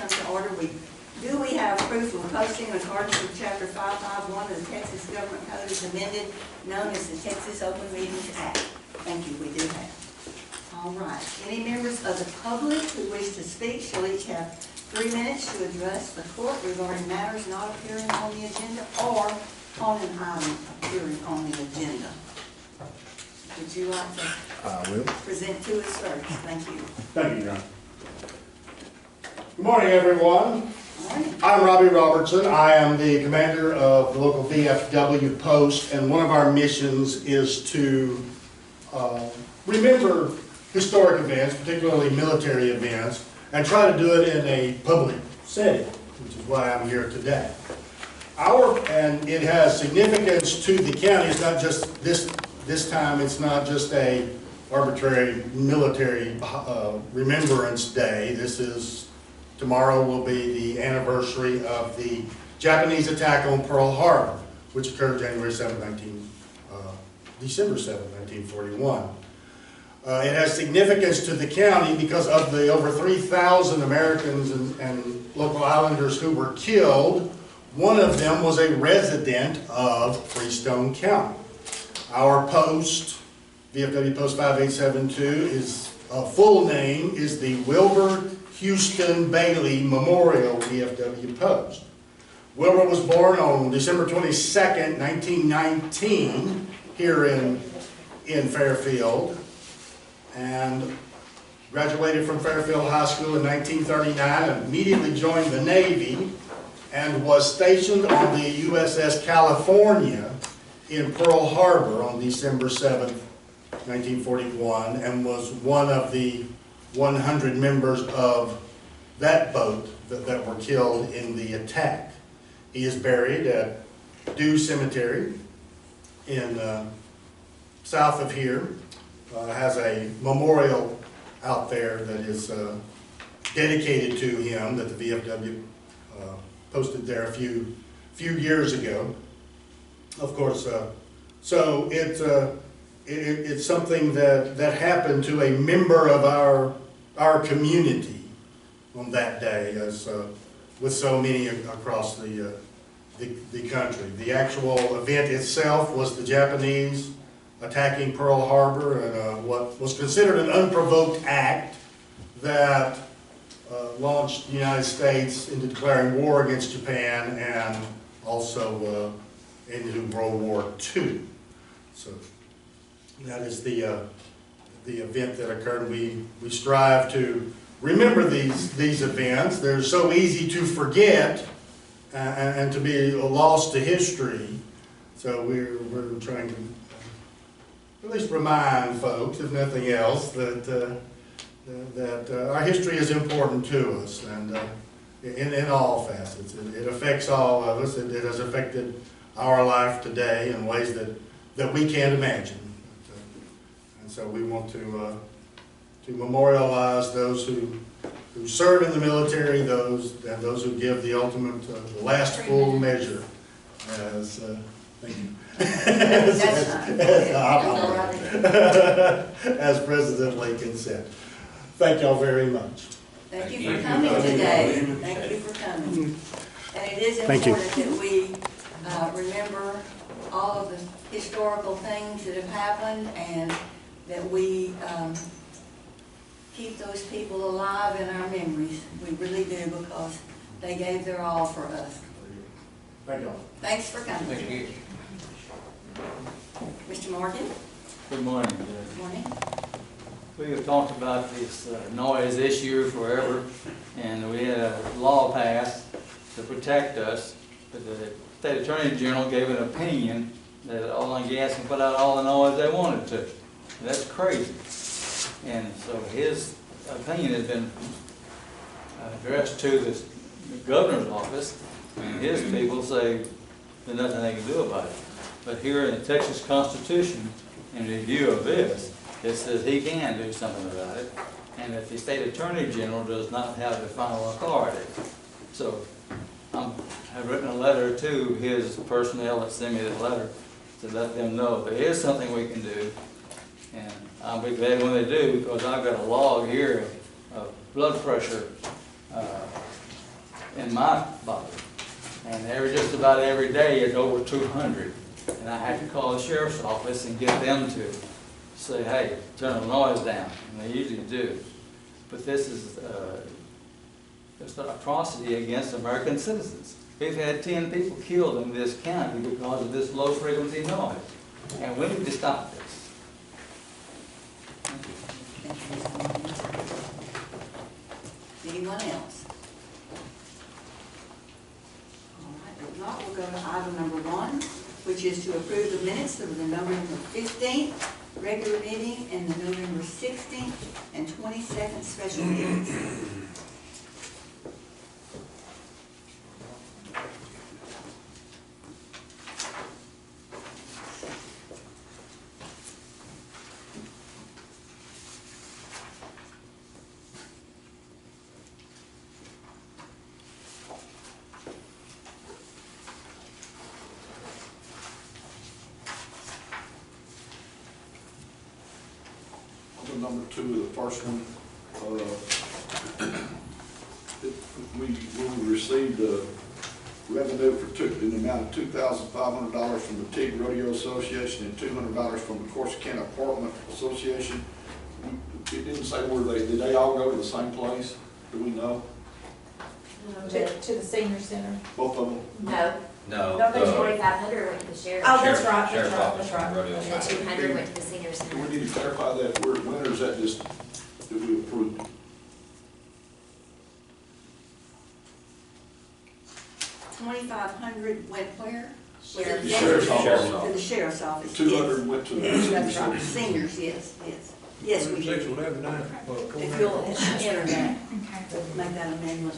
come to order. We have proof of posting in accordance with Chapter 551 of the Texas Government Code as amended, known as the Texas Open Meetings Act. Thank you, we do have. All right. Any members of the public who wish to speak shall each have 3 minutes to address the court regarding matters not appearing on the agenda or on an item appearing on the agenda. Would you like to present to us first? Thank you. Thank you, John. Good morning, everyone. Good morning. I'm Robbie Robertson. I am the commander of the local VFW post, and one of our missions is to remember historic events, particularly military events, and try to do it in a public setting, which is why I'm here today. And it has significance to the county. It's not just this time, it's not just a arbitrary military remembrance day. Tomorrow will be the anniversary of the Japanese attack on Pearl Harbor, which occurred December 7, 1941. It has significance to the county because of the over 3,000 Americans and local islanders who were killed. One of them was a resident of Freestone County. Our post, VFW Post 5872, full name is the Wilbur Houston Bailey Memorial VFW Post. Wilbur was born on December 22nd, 1919, here in Fairfield, and graduated from Fairfield High School in 1939, and immediately joined the Navy, and was stationed on the USS California in Pearl Harbor on December 7th, 1941, and was one of the 100 members of that boat that were killed in the attack. He is buried at Dew Cemetery in south of here. Has a memorial out there that is dedicated to him that the VFW posted there a few years ago. Of course, so it's something that happened to a member of our community on that day, as with so many across the country. The actual event itself was the Japanese attacking Pearl Harbor, and what was considered an unprovoked act that launched the United States into declaring war against Japan and also into World War II. So that is the event that occurred. We strive to remember these events. They're so easy to forget and to be lost to history. So we're trying to at least remind folks, if nothing else, that our history is important to us, and in all facets. It affects all of us. It has affected our life today in ways that we can't imagine. And so we want to memorialize those who serve in the military, those who give the ultimate, the last full measure. As thank you. As President Lincoln said. Thank y'all very much. Thank you for coming today. Thank you for coming. And it is important that we remember all of the historical things that have happened, and that we keep those people alive in our memories. We really do, because they gave their all for us. Thank y'all. Thanks for coming. Thank you. Mr. Morgan. Good morning. Good morning. We have talked about this noise issue forever, and we had a law passed to protect us, but the State Attorney General gave an opinion that oil and gas can put out all the noise they wanted to. That's crazy. And so his opinion has been addressed to the governor's office, and his people say there's nothing they can do about it. But here in the Texas Constitution, in review of this, it says he can do something about it, and that the State Attorney General does not have the final authority. So I've written a letter to his personnel that sent me the letter to let them know there is something we can do, and I'll be glad when they do, because I've got a log here of blood pressure in my body. And just about every day, it's over 200. And I have to call the sheriff's office and get them to say, hey, turn the noise down, and they usually do. But this is just an atrocity against American citizens. We've had 10 people killed in this county because of this low-frequency noise, and we need to stop this. Thank you, Mr. Williams. Anyone else? All right, if not, we'll go to item number 1, which is to approve the minutes of the November 15th regular meeting and the November 16th and 22nd special meetings. Number 2, the first one, we received revenue in the amount of $2,500 from the TIG Rodeo Association and $200 from the Corsicana Apartment Association. It didn't say did they all go to the same place? Do we know? To the senior center. Both of them? No. No. No, the 2,500 went to the sheriff. Oh, that's right, Sheriff's office that's from right. Rodeo And the Side. 200 went to the senior Do center. we need to clarify that? When or is that just, that we approved? $2,500 went where? Sheriff. The sheriff's office. To the sheriff's office. 200 went to the Yes, senior that's right. center. Seniors, yes, yes. Yes, we do. 611 If you'll enter that, make that amendment.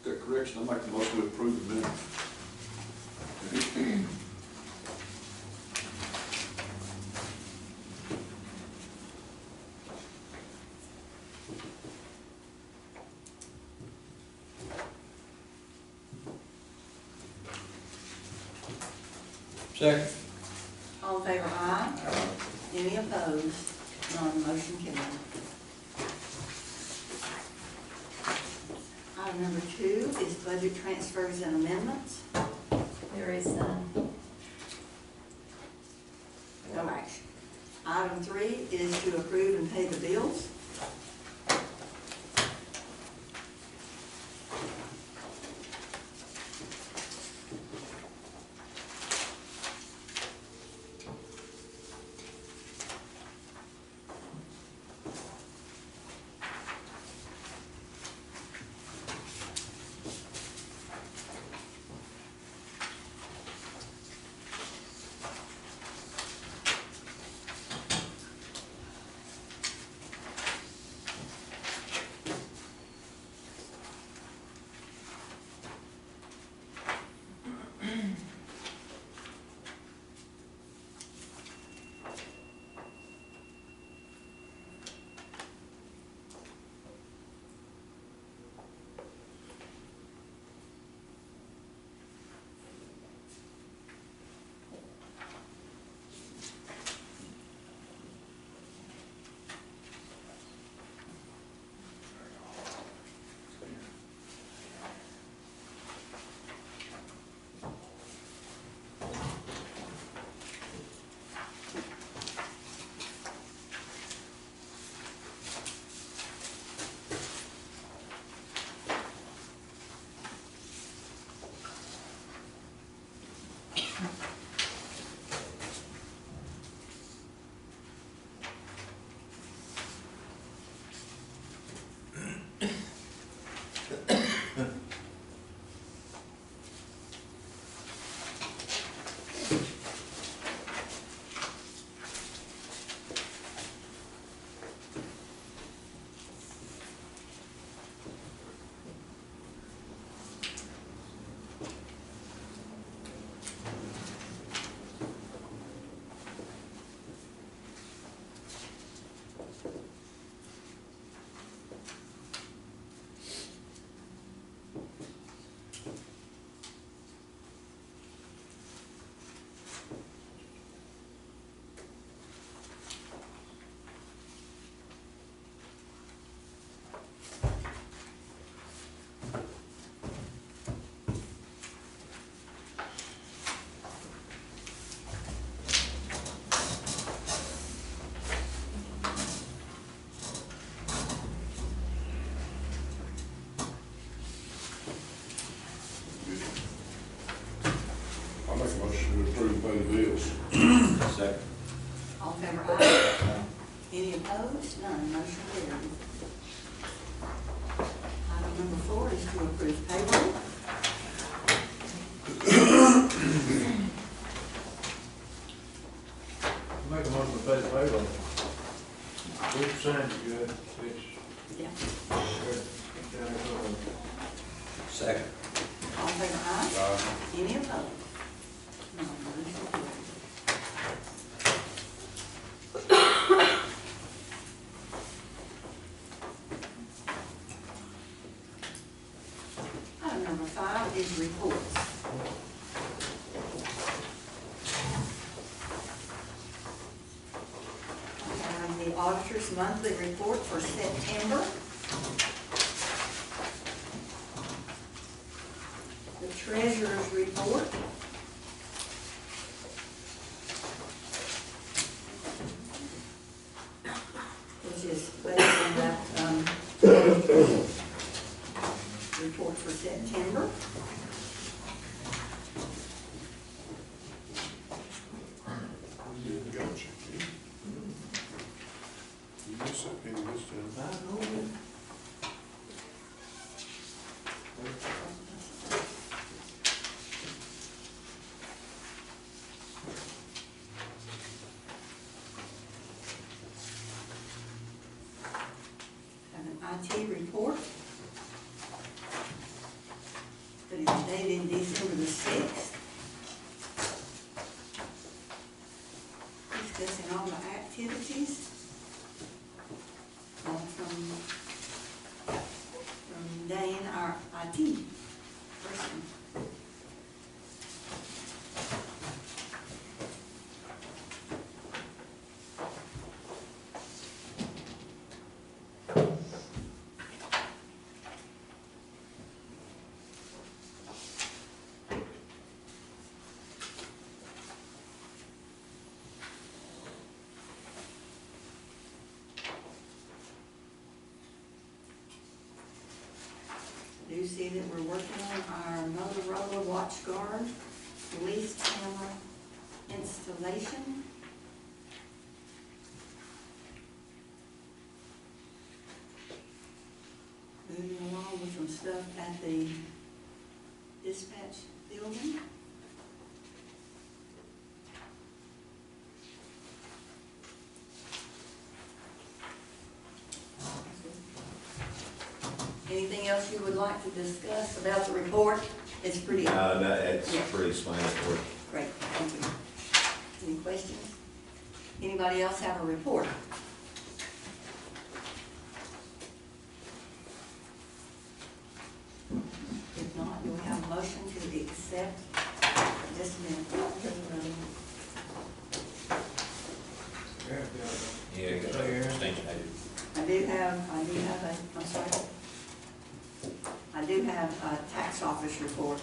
That correction, I make the motion to approve the minutes. Second. All in favor, aye. Any opposed? None, motion carried. Item number 2 is budget transfers and amendments. There is No action. Item 3 is to approve and pay the bills. approve and pay the bills. Second. All in favor, aye. Any opposed? None, motion carries. Item number 4 is to approve payroll. Make a motion to pay the payroll. We signed it, good, Yeah. Second. All in favor, aye. Any opposed? None, motion carries. Item number 5 is reports. We have the auditor's monthly report for September. The treasurer's report. Which is based on that, report for September. Gotcha. You missed that penny this time. Have an IT report that is dated December the 6th. Discussing all the activities from Dane, our IT person. Do see that we're working on our Motorola WatchGuard police camera installation. Moving along with some stuff at the dispatch building. Anything else you would like to discuss about the report? It's pretty. No, it's Yeah. pretty explanatory. Great, thank you. Any questions? Anybody else have a report? If not, do we have a motion to accept? Just a minute. Yeah, you got an extension, I I do have a tax office report,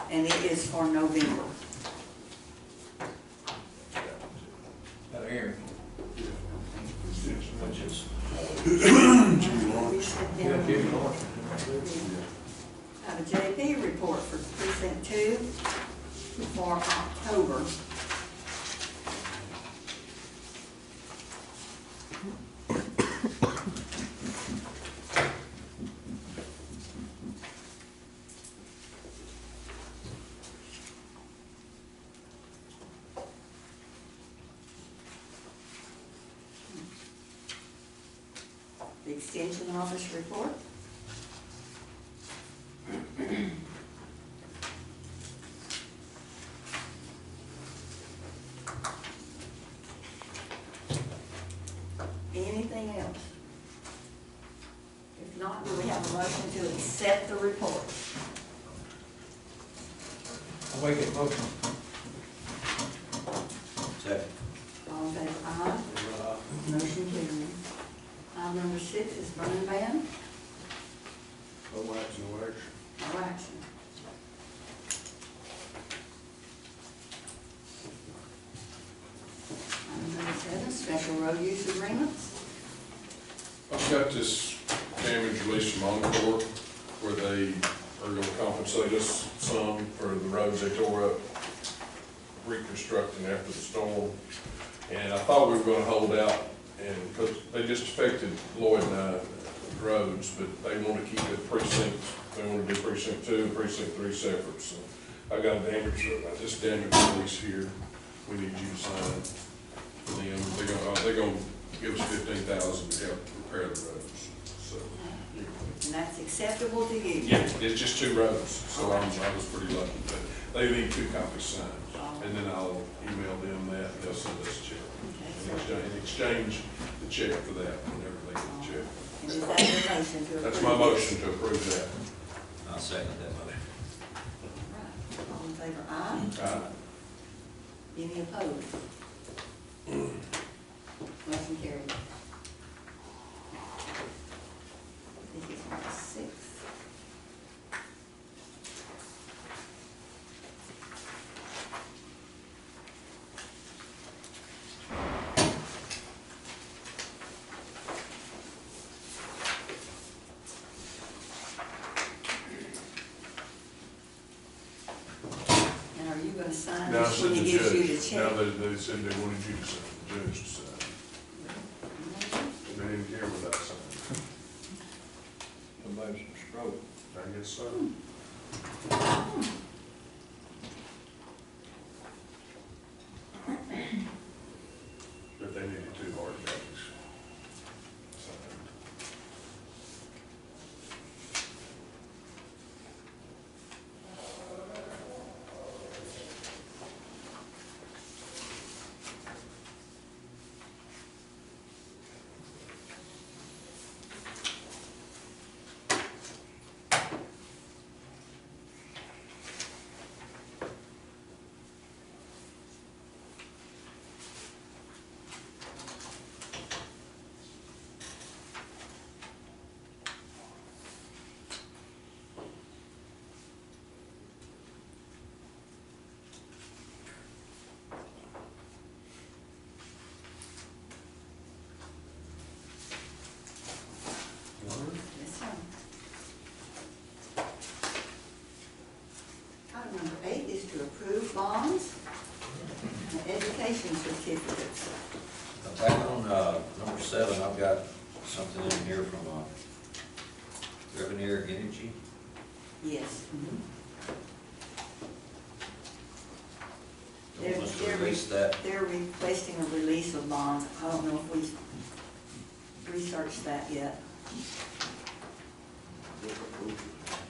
and it is for November. Out here. which is, Yeah, Jimmy Lawrence. I have a JP report for precinct 2 for October. The extension office report. Anything else? If not, do we have a motion to accept the report? I'll make it motion. second. All in favor, aye. Motion carries. Item number 6 is burn ban. No action, no action. No action. Item number 7, special road use agreements. I've got this damage release from Encore where they are gonna compensate us some for the roads they tore up. reconstructing after the storm. And I thought we were gonna hold out, and, because they just affected Lloyd and I roads, but they want to keep it precinct, they want to do precinct 2 and precinct 3 separate, so I got a this damage release here, we need you to sign for them. They're gonna give us $15,000 to help repair the roads, so. And that's acceptable to you? Yeah, it's just 2 roads, so I was pretty lucky, but they need 2 copies signed, and then I'll email them that, and they'll send us a check. Okay, In exchange the check for that, whenever they get the check. and is that your motion to approve? That's my motion to approve that. I'll second that motion. Right. All in favor, aye? Any opposed? Motion carried. This is number 6. And are you gonna sign Now, I this said when the he gives you the judge, check? now they said they wanted you to sign, the judge to sign. They didn't care what I signed. Somebody's some stroke. I guess so. But they needed 2 hard copies signed. Yes, sir. Item number 8 is to approve bonds and education certificates. Back on, number 7, I've got something in here from, Revenue Energy. Yes. They want us to release that. They're requesting a release of bonds. I don't know if we've researched that yet.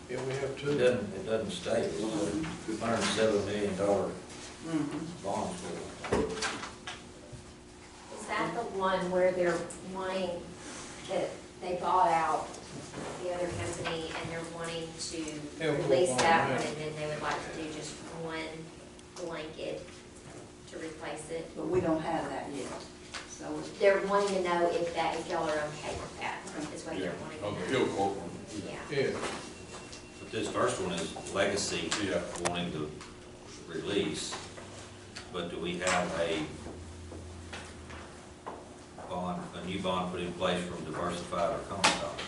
Yeah, we have It 2. doesn't state, it's a $107 million bond for it. Is that the one where they're wanting, that they bought out the other company and they're wanting Yeah, to we'll release go on that that. one and then they would like to do just one blanket to replace it? But we don't have that yet. So They're wanting to know if y'all are okay with that, is what Yeah, they're wanting on the to know. Hill Court one. Yeah. Yeah. But this first one is Legacy Yeah. wanting to release, but do we have a new bond put in place from Diversified or Comstock?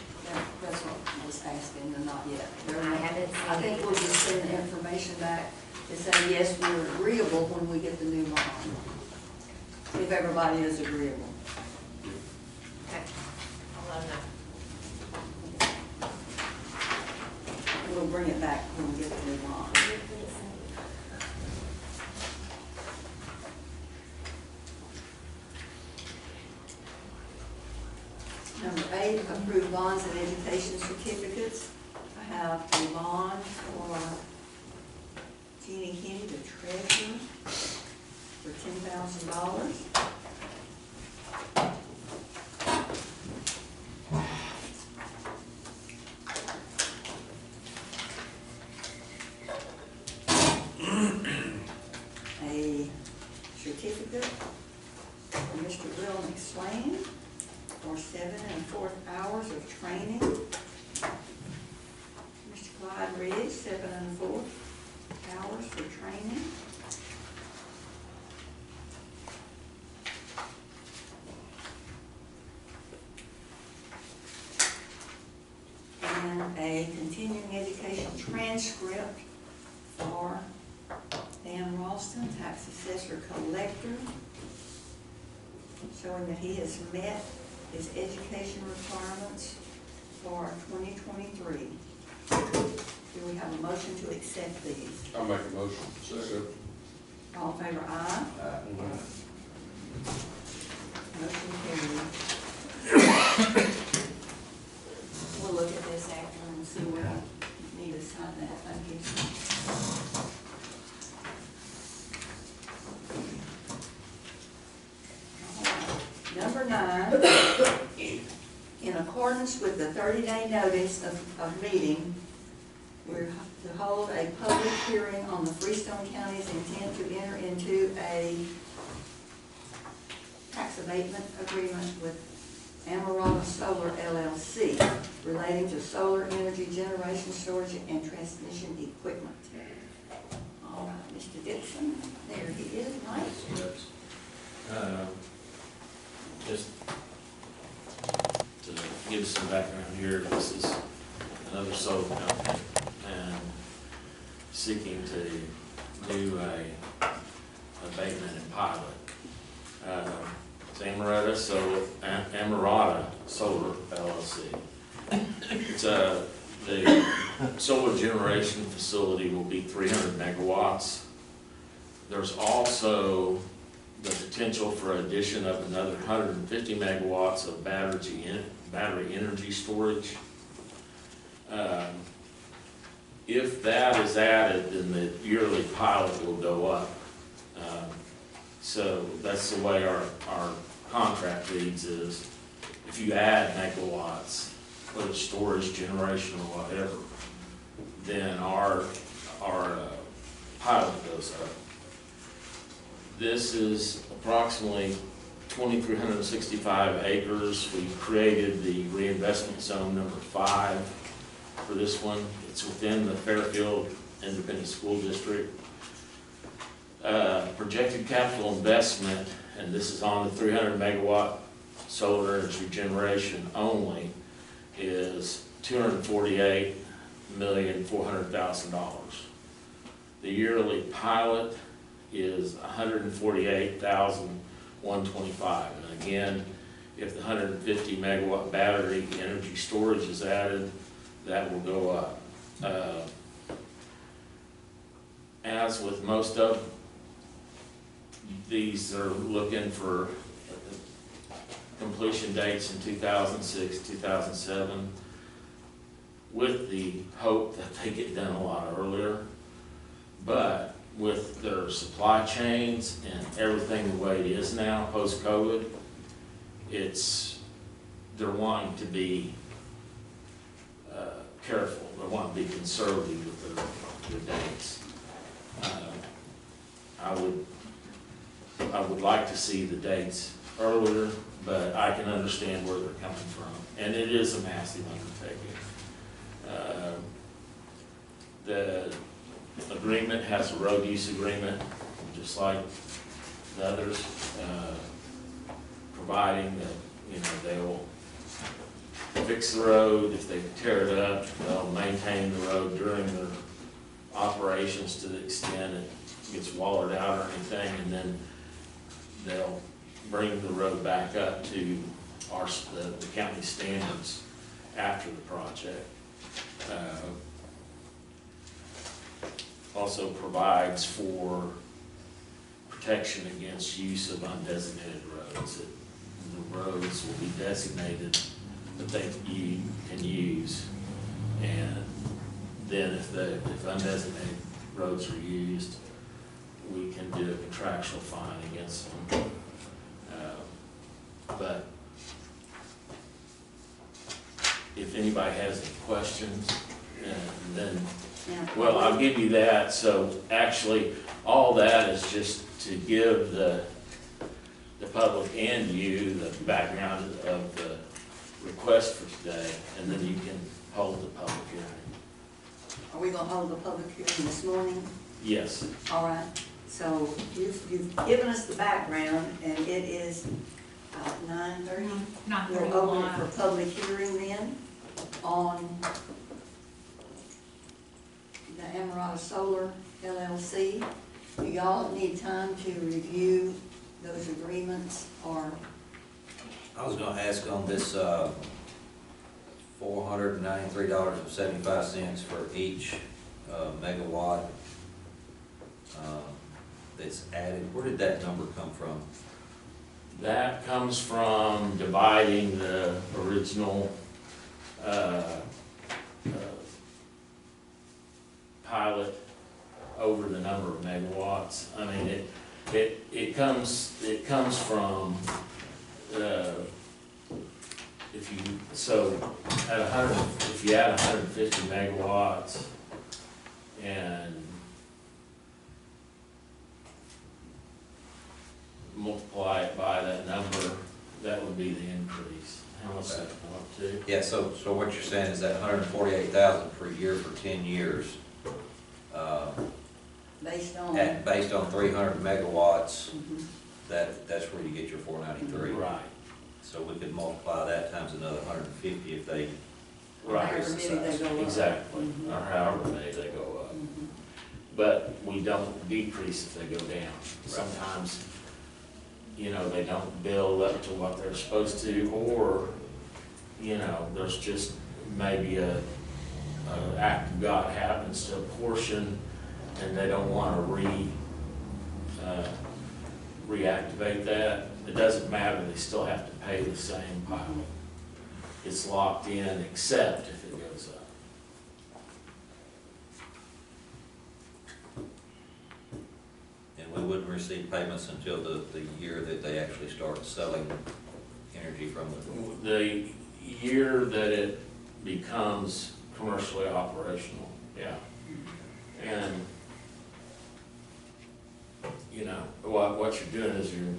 that's what I was asking, and not yet. I haven't seen I think we'll just send the information back to say, yes, we're agreeable when we get the new bond. If everybody is agreeable. Okay. I'll let them know. We'll bring it back when we get the new bond. Number 8, approve bonds and education certificates. I have a bond for Jeannie Kenny, the treasurer, for $10,000. A certificate for Mr. Will McSwain for 7 1/4 hours of training. Mr. Clyde Ridge, 7 1/4 hours for training. And a continuing education transcript for Dan Ralston, tax assessor collector, showing that he has met his education requirements for 2023. Do we have a motion to accept these? I'll make a motion. Second. All in favor, aye. Motion carried. We'll look at this after and see where I need to sign that. Thank you. Number 9, in accordance with the 30-day notice of meeting, we're to hold a public hearing on the Freestone County's intent to enter into a tax abatement agreement with Amarada Solar LLC relating to solar energy generation, storage, and transmission equipment. All right, Mr. Dixon, there he is, Mike. Just to give some background here, this is another solar company and seeking to do a abatement and pilot. It's Amarada Solar LLC. It's the solar generation facility will be 300 megawatts. There's also the potential for addition of another 150 megawatts of battery energy storage. If that is added, then the yearly pilot will go up. So that's the way our contract reads is, if you add megawatts, whether it's storage, generation, or whatever, then our pilot goes up. This is approximately 2,365 acres. We created the reinvestment zone number 5 for this one. It's within the Fairfield Independent School District. Projected capital investment, and this is on the 300 megawatt solar energy generation only, is $248,400,000. The yearly pilot is $148,125. And again, if the 150 megawatt battery energy storage is added, that will go up. As with most of these, are looking for completion dates in 2006, 2007, with the hope that they get done a lot earlier. But with their supply chains and everything the way it is now, post-COVID, they're wanting to be careful. They want to be conservative with their dates. I would like to see the dates earlier, but I can understand where they're coming from. And it is a massive undertaking. The agreement has a road use agreement, just like the others, providing that, they will fix the road. If they tear it up, they'll maintain the road during their operations to the extent it gets wallered out or anything, and then they'll bring the road back up to the county standards after the project. Also provides for protection against use of undesignated roads. The roads will be designated that you can use, and then if undesignated roads are used, we can do a contractual fine against them. But if anybody has any questions, then, well, I'll give you that. So actually, all that is just to give the public and you the background of the request for today, and then you can hold the public hearing. Are we gonna hold the public hearing this morning? Yes. All right, so you've given us the background, and it is 9:30? 9:31. We'll open it for public hearing then on the Amarada Solar LLC. Do y'all need time to review those agreements, or? I was gonna ask on this, $493.75 for each, megawatt, that's added. Where did that number come from? That comes from dividing the original, pilot over the number of megawatts. I mean, it comes from, if you add 150 megawatts and multiply it by that number, that would be the increase. How much that come up to? Yeah, so what you're saying is that $148,000 per year for 10 years, based on 300 megawatts, Mhm. that's where you get your 493. Right, So we could multiply that times another 150 if they right, However many they go up. exactly, Mhm. or however many they go up. Mhm. But we don't decrease if they go down. Sometimes, you know, they don't build up to what they're supposed to, or, you know, there's just maybe a act of God happens to a portion, and they don't want to reactivate that. It doesn't matter, they still have to pay the same pilot. It's locked in, except if it goes up. And we wouldn't receive payments until the year that they actually start selling energy from the. The year that it becomes commercially operational, yeah. And, you know, what you're doing is you're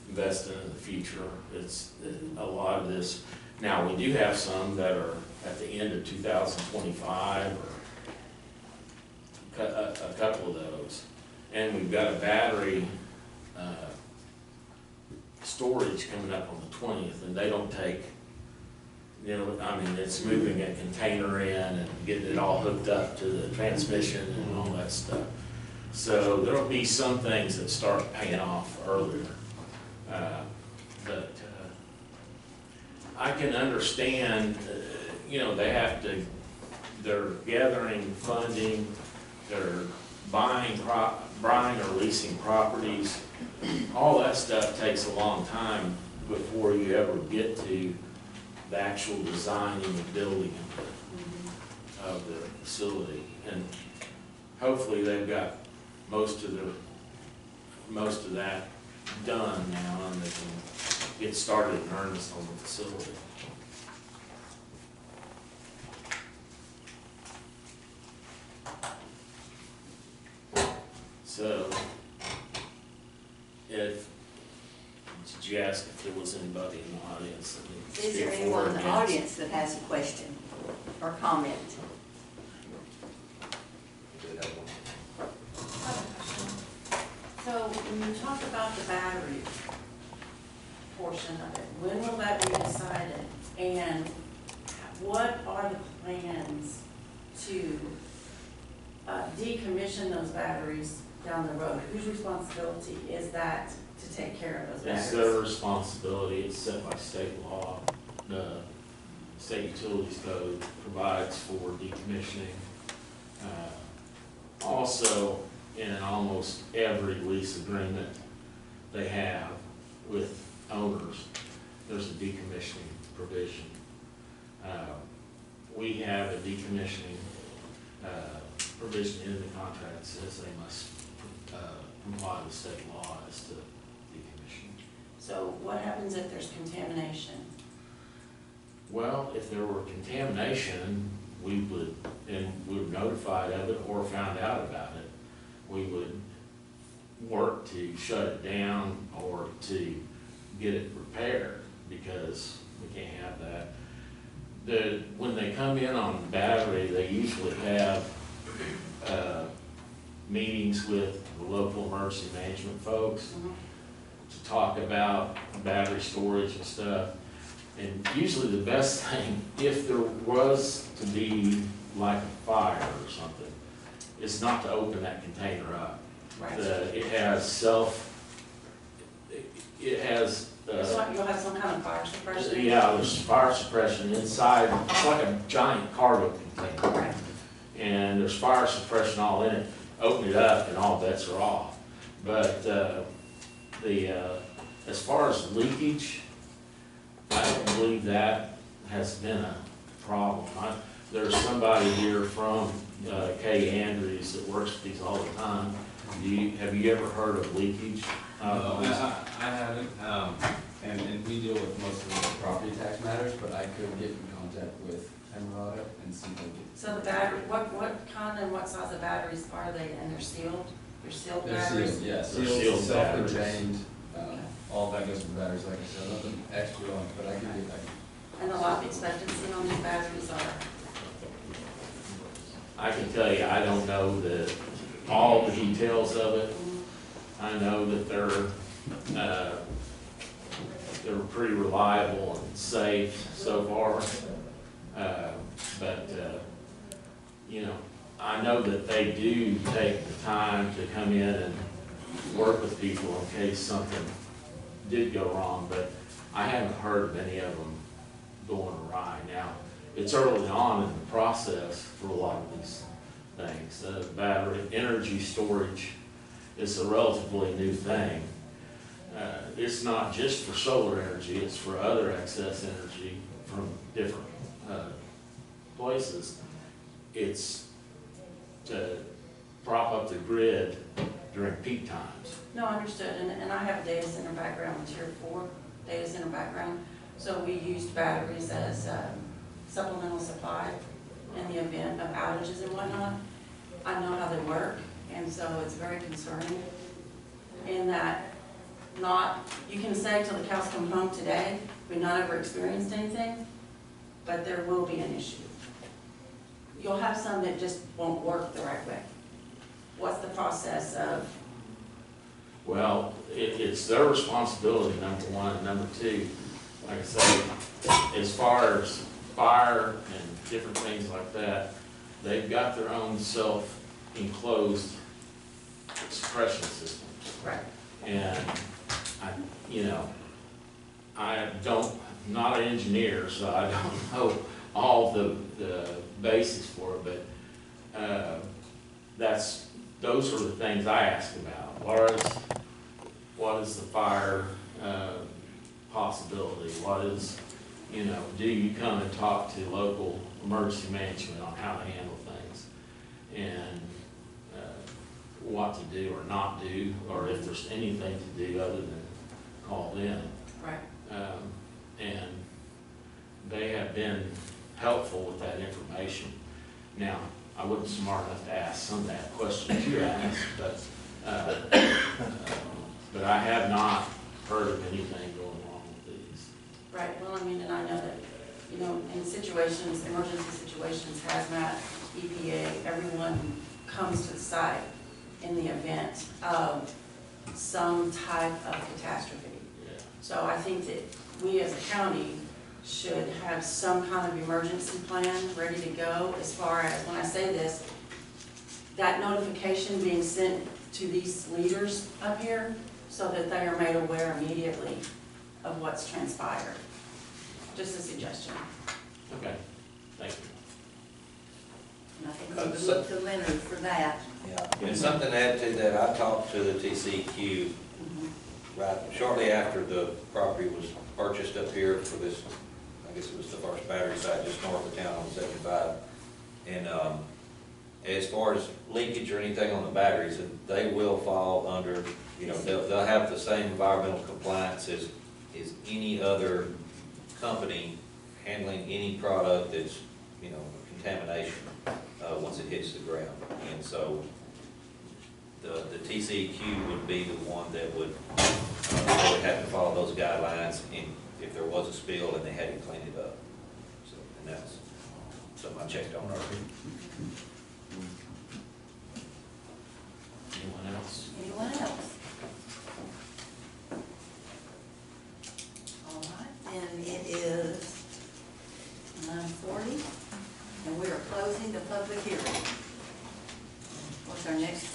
investing in the future. It's a lot of this. Now, we do have some that are at the end of 2025, or a couple of those. And we've got a battery storage coming up on the 20th, and they don't take, you know, I mean, it's moving a container in and getting it all hooked up to the transmission and all that stuff. So there'll be some things that start paying off earlier. But I can understand, you know, they're gathering funding, they're buying or leasing properties. All that stuff takes a long time before you ever get to the actual designing and building of the facility. And hopefully they've got most of that done now, and they can get started in earnest on the facility. So, did you ask if there was anybody in the audience that needed to Is there speak for anyone or in the against? audience that has a question or comment? So when you talk about the battery portion of it, when will that be decided? And what are the plans to decommission those batteries down the road? Whose responsibility is that to take care of those It's batteries? their responsibility, it's set by state law. The state utilities code provides for decommissioning. Also, in almost every lease agreement they have with owners, there's a decommissioning provision. We have a decommissioning provision in the contract that says they must comply with state law as to decommissioning. So what happens if there's contamination? Well, if there were contamination, we would, and we were notified of it or found out about it, we would work to shut it down or to get it repaired, because we can't have that. When they come in on battery, they usually have meetings with the local emergency management folks to talk about battery storage and stuff. And usually the best thing, if there was to be like a fire or something, is not to open that container up. Right. It has it has, It's like you'll have some kind of fire suppression. yeah, there's fire suppression inside. It's like a giant cargo container. Right. And there's fire suppression all in it. Open it up and all bets are off. But as far as leakage, I don't believe that has been a problem. There's somebody here from Kay Andrews that works with these all the time. Have you ever heard of leakage? No, I haven't, and we deal with most of the property tax matters, but I could get in contact with Emerald and see if I can. So the battery, what kind and what size of batteries are they, and they're sealed? They're sealed They're batteries? sealed, yeah, They're sealed, sealed batteries. self-contained, all that goes with batteries, like I said, nothing extra on it, but I can get that. And the life expectancy on these batteries are? I can tell you, I don't know all the details of it. I know that they're pretty reliable and safe so far. But you know, I know that they do take the time to come in and work with people in case something did go wrong, but I haven't heard of any of them going awry. Now, it's early on in the process for a lot of these things. Battery energy storage is a relatively new thing. It's not just for solar energy, it's for other excess energy from different places. It's to prop up the grid during peak times. No, understood, and I have a data center background, tier 4 data center background. So we used batteries as supplemental supply in the event of outages and whatnot. I know how they work, and so it's very concerning in that you can say till the cows come home today, we've not ever experienced anything, but there will be an issue. You'll have some that just won't work the right way. What's the process of? Well, it's their responsibility, number one, and number two, like I say, as far as fire and different things like that, they've got their own self-enclosed suppression systems. Right. And I'm not an engineer, so I don't know all the basics for it, but those are the things I ask about. What is the fire possibility? What is, do you come and talk to local emergency management on how to handle things? And what to do or not do, or if there's anything to do other than call in. Right. And they have been helpful with that information. Now, I wasn't smart enough to ask some of that questions you asked, but I have not heard of anything going wrong with these. Right, well, I mean, and I know that, in situations, emergency situations, hazmat, EPA, everyone comes to the site in the event of some type of catastrophe. Yeah. So I think that we as a county should have some kind of emergency plan ready to go as far as, when I say this, that notification being sent to these leaders up here so that they are made aware immediately of what's transpired. Just a suggestion. Okay, thank you. And I think we would look to Leonard for that. Yeah, and something to add to that, I talked to the TCQ right shortly after the property was purchased up here for this, I guess it was the first battery site just north of town on 75. And as far as leakage or anything on the batteries, they will fall under, they'll have the same environmental compliance as any other company handling any product that's, contamination once it hits the ground. And so the TCQ would be the one that would have to follow those guidelines if there was a spill and they hadn't cleaned it up. So, and that's something I checked on earlier. Anyone else? Anyone else? All right, then it is 9:40, and we are closing the public hearing. What's our next